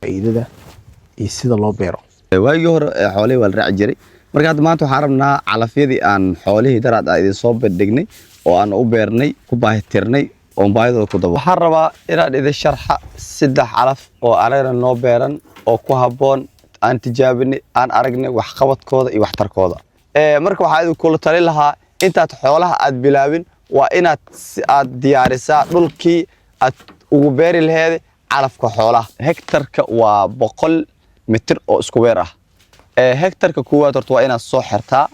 faa'iidada iyo sida loo beero. waagii hore xoolaha waa la raaci jiray marka hadda maanta waxaan rabnaa calafyadii aan xoolihii daraad ah idin soo bandhignay oo aan u beernay ku baahitirnay oo baahidooda ku dabo waxaan rabaa inaan idin sharxa 3 calaf oo anagana noo beeran oo ku habboon aan tijaabinay aan aragnay wax qabadkooda iyo waxtarkooda marka waxaan idin kula talin lahaa intaad xoolaha aad bilaabin waa inaad diyaarisaa dhulkii aad ugu beeri lahayd calafka xoolaha hektarka waa 100 mitir oo isku weer ah hektarka koowaad horta waa inaad soo xirtaa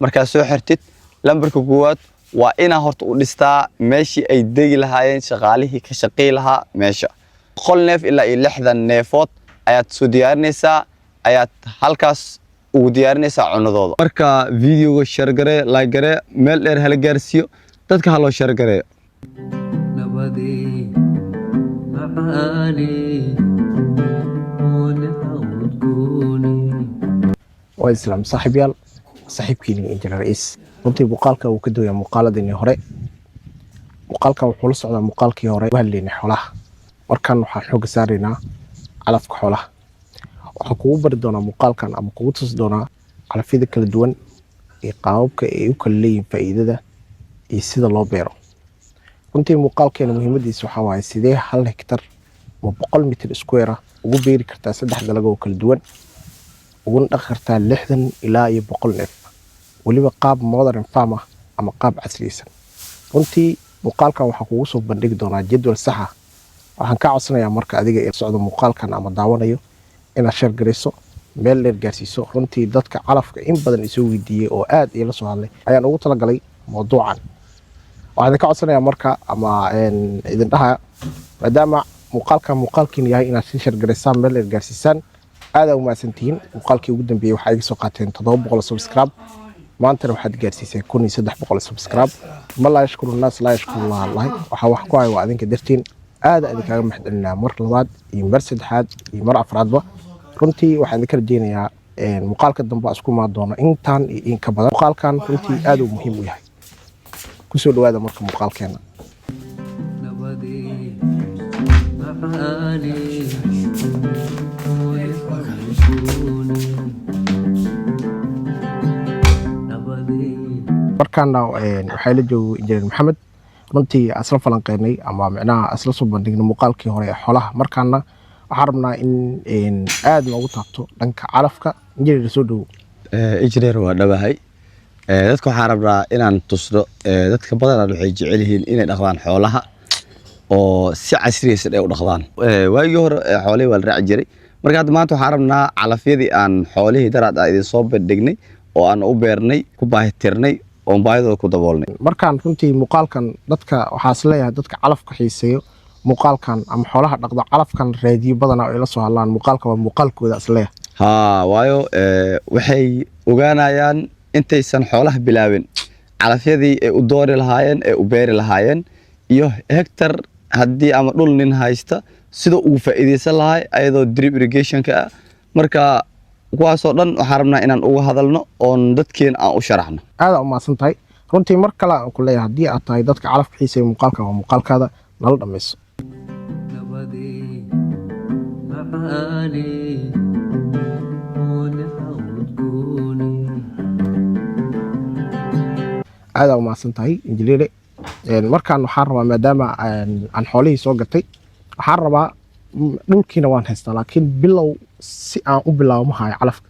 markaad soo xirtid lambarka koowaad waa inaad horta u dhistaa meeshii ay degi lahaayeen shaqaalihii ka shaqeey lahaa meesha 100 neef ilaa 60 neefood ayaad soo diyaarinaysaa ayaad halkaas ugu diyaarinaysaa cunadooda marka videoga share garee like garee meel dheer hala gaarsiiyo dadka ha loo share garee nabadii macaani وإسلام صاحب يال صاحب كيني إنجل رئيس runtii muuqaalka uu ka dooyaa muuqaaladii hore muuqaalka wuxuu la socdaa muuqaalkii hore wahalina xoolaha markan waxaan xoog saaraynaa calafka xoolaha waxaan kugu bari doonaa muuqaalkan ama kugu tusi doonaa calafyada kala duwan ee qaababka ay u kala leeyihiin faa'iidada iyo sida loo beero runtii muuqaalkeena muhiimadiisa waxa waaye sidee 1 hektar ama 100 mitir square ugu beeri kartaa 3 dalag oo kala duwan ugu dhaqi kartaa 60 ilaa 100 neef waliba qaab modern farm ama qaab casriyeysan runtii muuqaalkan waxa kugu soo bandhigi doonaa jadwal sax ah waxaan ka codsanayaa marka adiga ee socdo muuqaalkan ama daawanayo inaad share gareyso meel dheer gaarsiiso runtii dadka calafka in badan isoo weydiiyay oo aad ila soo hadlay ayaan ugu talagalay mowduucan waxaan ka codsanayaa marka ama idin dhaha maadaama muuqaalkiin yahay inaad share gareysaan meel dheer gaarsiisaan aad u maasantiin muuqaalkii ugu dambeeyay waxa iga soo qaateen 700 subscribe maanta waxaad gaarsiisay 1300 subscribe ma la yashkuru naas la yashkuru allah waxa wax ku ay waa adinka dartiin aad idinkaga maxdalnaa mar labaad iyo mar saddexaad iyo mar afraadba runtii waxaan idin ka rajeynayaa muuqaalka dambe isku ma doono intaan iyo in ka badan muuqaalkan runtii aad u muhiim u yahay ku soo dhawaada marka muuqaalkeena nabadii macaani markaana waxay la joogay injineer maxamed runtii asla falanqeynay ama macnaha asla soo bandhignay muuqaalkii hore ee xoolaha markaana waxaan rabnaa in aad loogu taabto dhanka calafka injineer soo dhow injineer waa dhawahay dadka waxaan rabnaa inaan tusno dadka badan waxay jecel yihiin inay dhaqdaan xoolaha oo si casriyeysan ay u dhaqdaan waagii hore xoolaha waa la raaci jiray marka hadda maanta waxaan rabnaa calafyadii aan xoolihii daraad ah idin soo bandhignay oo aan u beernay ku baahitirnay oo baahidooda ku daboolnay markaan runtii muuqaalkan dadka waxa isleeyahay dadka calafka xiiseeyo muuqaalkan ama xoolaha dhaqdo calafkan raadiyo badan oo ay la soo hadlaan muuqaalka waa muuqaalkooda isleeyahay waayo waxay ogaanayaan intaysan xoolaha bilaabin calafyadii ay u doori lahaayeen ee u beeri lahaayeen iyo hektar haddii ama dhul nin haysta sida uu faa'iideysan lahay ayadoo drip irrigationka ah marka kuwaasoo dhan waxaan rabnaa inaan uga hadalno oon dadkeena aan u sharaxno aad u maasan tahay runtii mar kale aan ku leeyahay haddii aad tahay dadka calafka xiiseeya muuqaalkan waa muuqaalkaada nala dhammayso aad u maasan tahay injineere markaan waxaan rabaa maadaama aan xoolihii soo gatay waxaan rabaa dhulkiina waan haystaa laakiin bilow si aan u bilaabo ma hayo calafka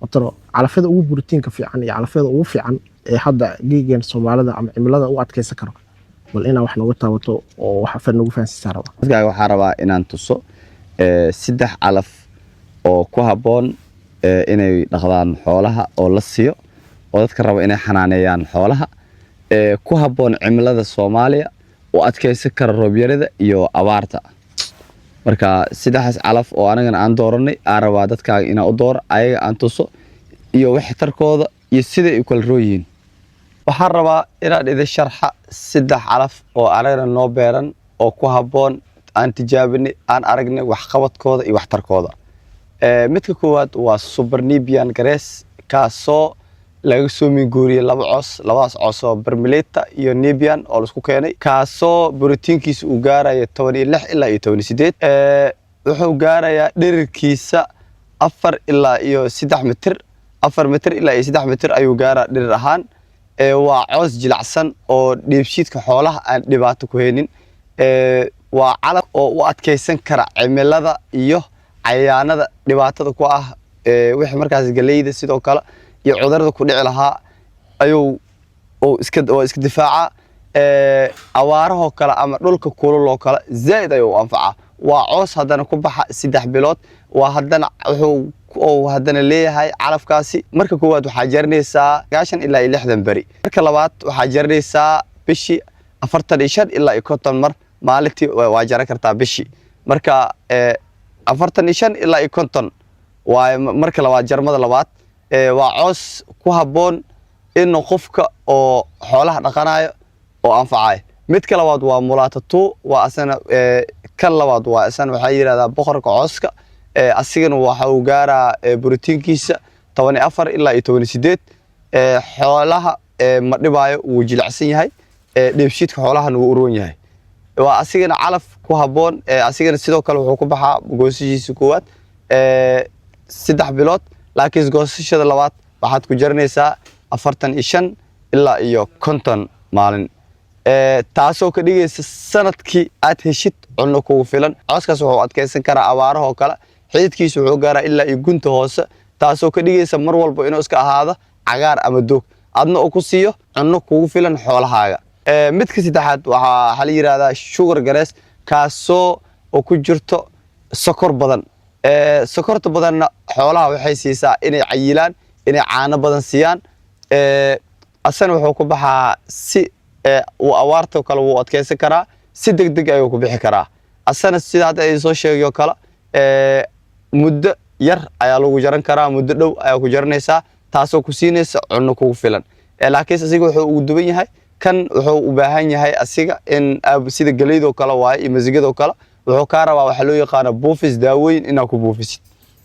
wataro calafyada ugu borotiinka fiican iyo calafyada ugu fiican ee hadda geegan Soomaalida ama cimilada u adkeysan karo bal inaan wax nooga taabato oo wax afar nagu fahansiisaa rabaa dadka waxaan rabaa inaan tuso 3 calaf oo ku habboon inay dhaqdaan xoolaha oo la siiyo oo dadka raba inay xanaaneeyaan xoolaha ku habboon cimilada Soomaaliya oo adkeysan kara roob yarida iyo abaarta marka 3 calaf oo anagana aan dooranay aan rabaa dadkaaga inaan u dooro ayaga aan tuso iyo waxtarkooda iyo sida ay kala rooyiin waxaan rabaa inaan idin sharxa 3 calaf oo anagana noo beeran oo ku habboon aan tijaabinay aan aragnay wax qabadkooda iyo waxtarkooda midka koowaad waa Super Nubian Grass kaasoo laga soo minguuriyay labadaas coos oo Vermileta iyo Nubian oo la isku keenay kaasoo borotiinkiisa uu gaarayo 16 ilaa 18 wuxuu gaarayaa dhirirkiisa 4 ilaa iyo 3 mitir 4 mitir ilaa iyo 3 mitir ayuu gaaraa dhirir ahaan waa coos jilacsan oo dheebshiidka xoolaha aan dhibaato ku haynin waa calaf oo u adkeysan kara cimilada iyo cayayaanada dhibaatada ku ah wixii markaas galeyda sidoo kale iyo cudurada ku dhici lahaa ayuu iska difaaca awaaraha kale ama dhulka kulul oo kale zaid ayuu anfaca waa coos hadana ku baxa 3 bilood waa hadana wuxuu hadana leeyahay calafkaasi marka koowaad waxa jarnaysaa 90 ilaa 60 bari marka labaad waxa jarnaysaa bishi 45 ilaa 50 mar maalintii waa jaran kartaa bishi marka 45 ilaa 50 waa marka labaad jarmada labaad waa coos ku haboon in qofka oo xoolaha dhaqanayo oo anfacay mid kale waa mulaatatu waa asana kan labaad waa asana waxa yiraahdaa boqorka cooska asigana waxa uu gaaraa borotiinkiisa 14 ilaa 18 xoolaha ma dhibaayo uu jilacsan yahay dheebshiidka xoolaha uu uroon yahay waa asigana calaf ku haboon asigana sidoo kale wuxuu ku baxaa goosashiisa koowaad 3 bilood laakiin goosashada labaad waxaad ku jarnaysaa 45 ilaa iyo 50 maalin taasoo ka dhigaysa sanadkii aad heshid cunno kugu filan cooskaas wuxuu adkeysan karaa awaaraha oo kale xididkiisu wuxuu gaaraa ilaa iyo gunta hoose taasoo ka dhigaysa mar walba inuu iska ahaado cagaar ama doog adna uu ku siiyo cunno kugu filan xoolahaaga midka saddexaad waxa la yiraahdaa sugar grass kaasoo ku jirto sokor badan sokorta badanna xoolaha waxay siisaa inay cayilaan inay caano badan siiyaan asana wuxuu ku baxaa si uu awaarta kale uu adkeysan karaa si degdeg ayuu ku bixi karaa asana sida hadda ay soo sheegayo kale muddo yar ayaa lagu jaran karaa muddo dhow ayaa ku jaranaysaa taasoo ku siinaysa cunno kugu filan laakiin asiga wuxuu ugu duwan yahay kan wuxuu u baahan yahay asiga in sida galeedo kale waay iyo masigado kale wuxuu ka rabaa waxa loo yaqaan buufis daaweyn inaa ku buufisid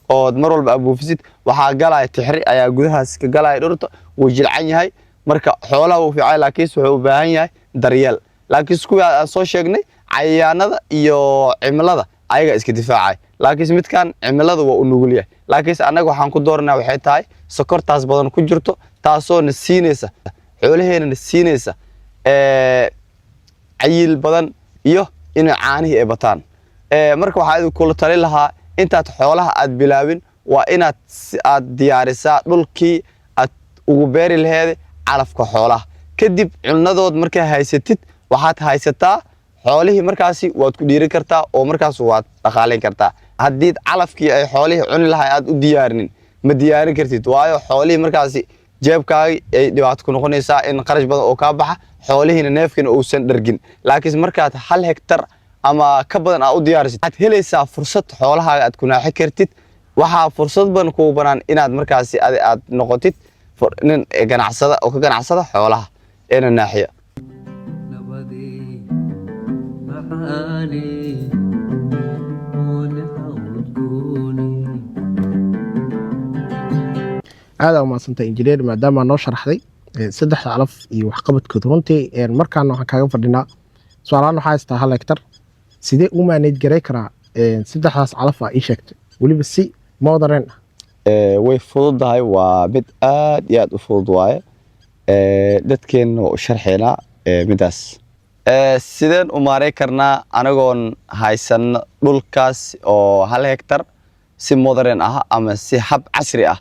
oo mar walba buufisid waxa galay tixri ayaa gudahaas ka galay dhurta wuu jilcan yahay marka xoolaha uu fiicay laakiin wuxuu u baahan yahay daryeel laakiin kuwa aan soo sheegnay cayayaanada iyo cimilada ayaga iska difaacay laakiin midkan cimilada waa u nugul yahay laakiin anaga waxaan ku dooranaa waxay tahay sokortaas badan ku jirto taasoo na siinaysa xoolaheena na siinaysa cayil badan iyo in caanihi ay bataan marka waxa ay kula tali lahaa intaad xoolaha aad bilaabin waa inaad diyaarisaa dhulkii aad ugu beeri lahayd calafka xoolaha kadib cunnadood markaa haysatid waxaad haysataa xoolihii markaasi waad ku dhiiri kartaa oo markaas waad dhaqaaleyn kartaa haddii calafkii ay xoolihii cuni lahayd aad u diyaarinin ma diyaarin kartid waayo xoolihii markaasi jeebkaaga ay dhibaato ku noqonaysaa in qarash badan oo ka baxa xoolihiina neefkina uusan dhargin laakiin markaad 1 hektar ama ka badan aad u diyaarisid aad helaysaa fursad xoolahaaga aad ku naaxi kartid waxa fursad badan ku banaan inaad markaasi aad noqotid nin ganacsada oo ka ganacsada xoolaha ee naaxiya aad u maasantay injineer maadaama noo sharaxday saddexda calaf iyo waxqabadkooda runtii markaan waxaan kaaga fadhinaa su'aalaan waxaa haystaa 1 hektar sidee u manage garay karaa saddexdaas calaf ii sheegtay waliba si modern way fududahay waa mid aad iyo aad u fudud waaye dadkeena u sharxeena midaas sideen u maaray karnaa anagoon haysan dhulkaas oo 1 hektar si modern ah ama si hab casri ah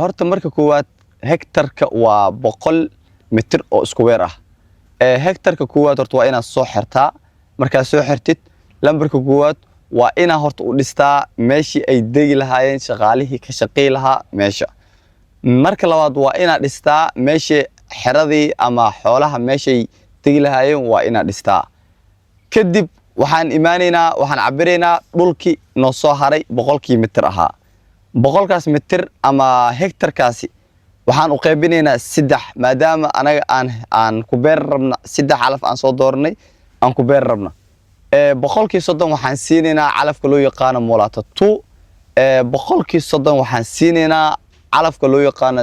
horta marka koowaad hektarka waa 100 mitir oo isku weer ah hektarka koowaad horta waa inaad soo xirtaa marka soo xirtid lambarka koowaad waa ina horta u dhistaa meeshii ay degi lahaayeen shaqaalihii ka shaqeey lahaa meesha marka labaad waa ina dhistaa meeshii xiradii ama xoolaha meeshii degi lahaayeen waa ina dhistaa kadib waxaan iimaanaynaa waxaan cabireynaa dhulkii noo soo haray 100 mitir ahaa 100kaas mitir ama hektarkaasi waxaan u qaybinaynaa 3 maadaama anaga aan ku beer rabna 3 calaf aan soo dooranay aan ku beer rabna 130 waxaan siinaynaa calafka loo yaqaan mulaatatu 130 waxaan siinaynaa calafka loo yaqaan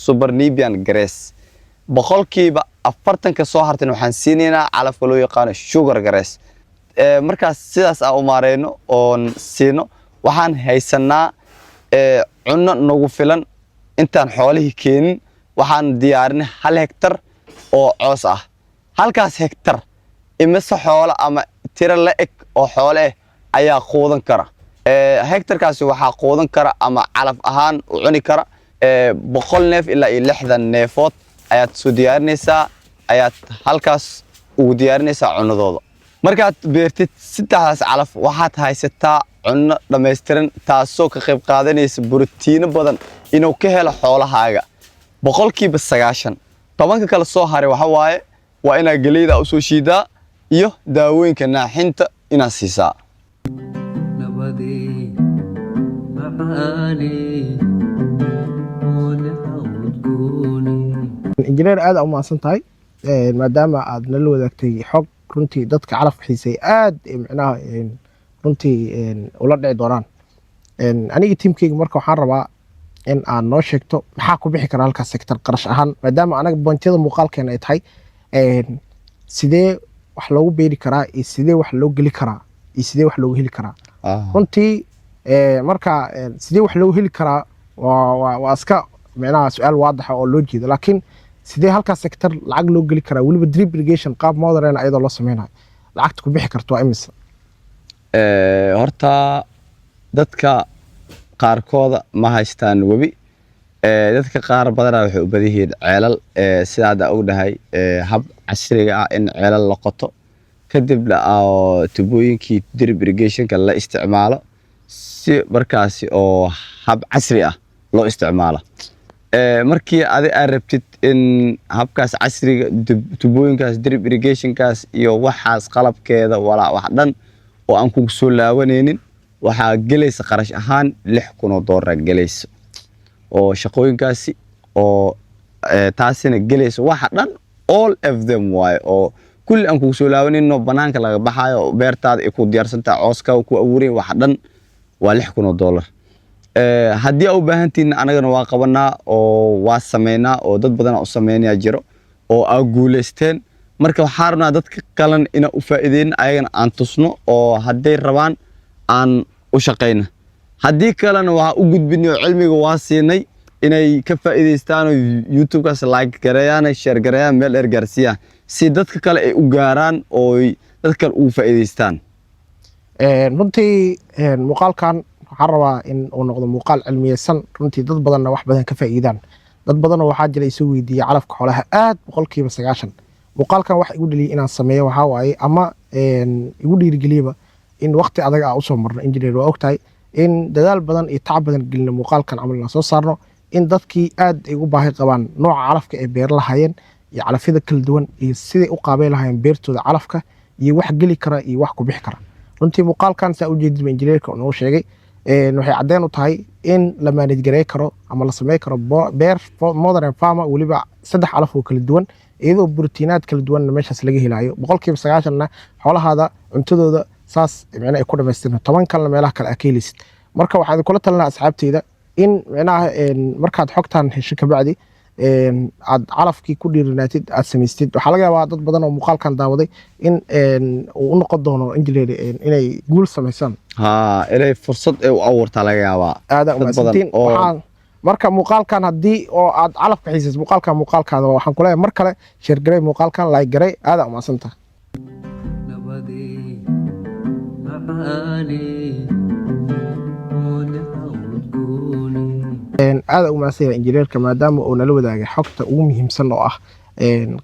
super Nubian grass 40 ka soo hartay waxaan siinaynaa calafka loo yaqaan sugar grass markaas sidaas aan u maareyno oon siino waxaan haysanaa cunno nagu filan intaan xoolihii keenin waxaan diyaarinay 1 hektar oo coos ah halkaas hektar imise xoolo ama tiro la eg oo xoolo ah ayaa quudan kara hektarkaasi waxaa quudan kara ama calaf ahaan u cuni kara 100 neef ilaa 60 neefood ayaad soo diyaarinaysaa ayaad halkaas ugu diyaarinaysaa cunadooda markaad beertid saddexdaas calaf waxaad haysataa cunno dhameystiran taasoo ka qayb qaadanaysa borotiino badan inuu ka helo xoolahaaga 90% tobanka kala soo haray waxa waaye waa inaad galeyda u soo shiidaa iyo daawooyinka naaxinta inaad siisaa injineer aad u maasan tahay maadaama aad nala wadaagtay xog runtii dadka calafka xiisay aad macnaha runtii ula dhici doonaan aniga tiimkayga marka waxaan rabaa in aan noo sheegto maxaa ku bixi kara halkaas sektor qarash ahaan maadaama anaga boontiyada muuqaalkeena ay tahay sidee wax loogu beeri karaa iyo sidee wax loo geli karaa iyo sidee wax loogu heli karaa runtii marka sidee wax loogu heli karaa waa iska macnaha su'aal waadax oo loo jeedo laakiin sidee halkaas sektor lacag loo geli karaa waliba drip irrigation qaab modern ayadoo loo sameynayo lacagta ku bixi karto waa imisa horta dadka qaarkooda ma haystaan webi dadka qaar badanaa waxay u badan yihiin ceelal sida hadda ognahay hab casriga ah in ceelal la qoto kadibna tubooyinkii drip irrigationka la isticmaalo si markaasi oo hab casri ah loo isticmaalo markii aad rabtid in habkaas casriga tubooyinkaas drip irrigationkaas iyo waxaas qalabkeeda walaa wax dhan oo aan kugu soo laawanaynin waxaa gelaysa qarash ahaan $6,000 gelaysa oo shaqooyinkaasi oo taasina gelaysa waxa dhan all of them waaye oo kulli aan kugu soo laawanayno banaanka laga baxayo beertaada ay ku diyaarsantaa cooska ku abuuray wax dhan waa $6,000 haddii aad u baahantihiin anagana waa qabanaa oo waa sameynaa oo dad badan oo sameynaya jiro oo aad guuleysteen marka waxaan rabnaa dadka qalan ina u faa'iideyn ayagana aan tusno oo hadday rabaan aan u shaqeyna haddii kalena waa u gudbinay cilmiga waa siinay inay ka faa'iideystaan oo YouTube-kaas like gareeyaan share gareeyaan meel dheer gaarsiiyaan si dadka kale ay u gaaraan oo dadka kale u faa'iideystaan runtii muuqaalkan waxaan rabaa in uu noqdo muuqaal cilmiyeysan runtii dad badanna wax badan ka faa'iidaan dad badan oo waxaa jira isoo weydiiyay calafka xoolaha aad 90% muuqaalkan wax igu dhaliyay inaan sameeyo waxa waaye ama igu dhiirigeliyaba in waqti adag ah u soo marno engineer waa ogtahay in dadaal badan iyo tacab badan gelino muuqaalkan camal la soo saarno in dadkii aad ay u baahi qabaan nooca calafka ay beer lahaayeen iyo calafyada kala duwan iyo siday u qaabay lahaayeen beertooda calafka iyo wax geli kara iyo wax ku bixi kara runtii muuqaalkan saa u jeedin engineerka uu sheegay waxay cadeen u tahay in la manage gareey karo ama la sameey karo beer modern farmer waliba 3 calaf oo kala duwan iyadoo borotiinaad kala duwan meeshaas laga helayo 90% xoolahaada cuntadooda saas macna ay ku dhameystirnaa 10 kalena meelaha kale ka helisid marka waxaan kula talinaa asxaabteyda in macnaha markaad xogtaan hesho ka bacdi aad calafkii ku dhiirinaatid aad samaystid waxa laga yaabaa dad badan oo muuqaalkan daawaday in uu noqon doono engineer inay guul sameeysan inay fursad ay u abuurtaa laga yaabaa aad u maasantiin waxaan marka muuqaalkan haddii oo aad calafka xiisas muuqaalkaada waxaan ku leeyahay mar kale share gareey muuqaalkan like gareey aad u maasantaa aad u maasay injineerka maadaama uu nala wadaagay xogta ugu muhiimsan oo ah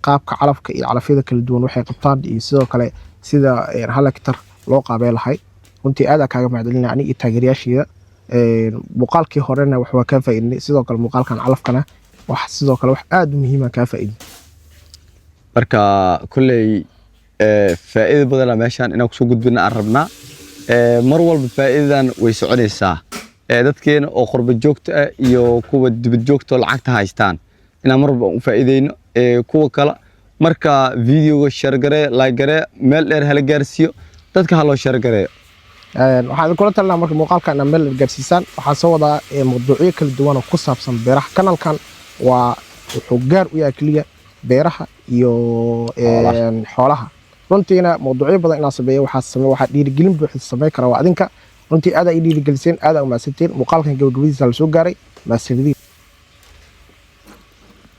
qaabka calafka iyo calafyada kala duwan waxay qabtaan iyo sidoo kale sida hal hektar loo qaabay lahay runtii aad kaaga mahadcelinay aniga iyo taageerayaashiida muuqaalkii horena wax waa ka faa'iidnay sidoo kale muuqaalkan calafkana wax sidoo kale wax aad u muhiim ah ka faa'iidnay marka kulley faa'iido badan meeshan inaan ku soo gudbina aan rabnaa mar walba faa'iidadan way soconaysaa dadkeena oo qurba joogta ah iyo kuwa dibad joogta lacagta haystaan inaan mar walba u faa'iideyno kuwa kale marka videoga share garee like garee meel dheer hala gaarsiyo dadka ha loo share garee waxaan kula talnaa marka muuqaalkan aan meel gaarsiisaan waxaan soo wadaa mawduucyo kala duwan oo ku saabsan beeraha kanalkan waa wuxuu gaar u yahay kaliya beeraha iyo xoolaha runtiina mawduucyo badan inaan sameeyo waxaa dhiirigelin buuxda sameyn kara waa adinka runtii aad ay dhiirigeliseen aad ay u mahadsantiin muuqaalkan gabagabadiisa la soo gaaray mahadsanidin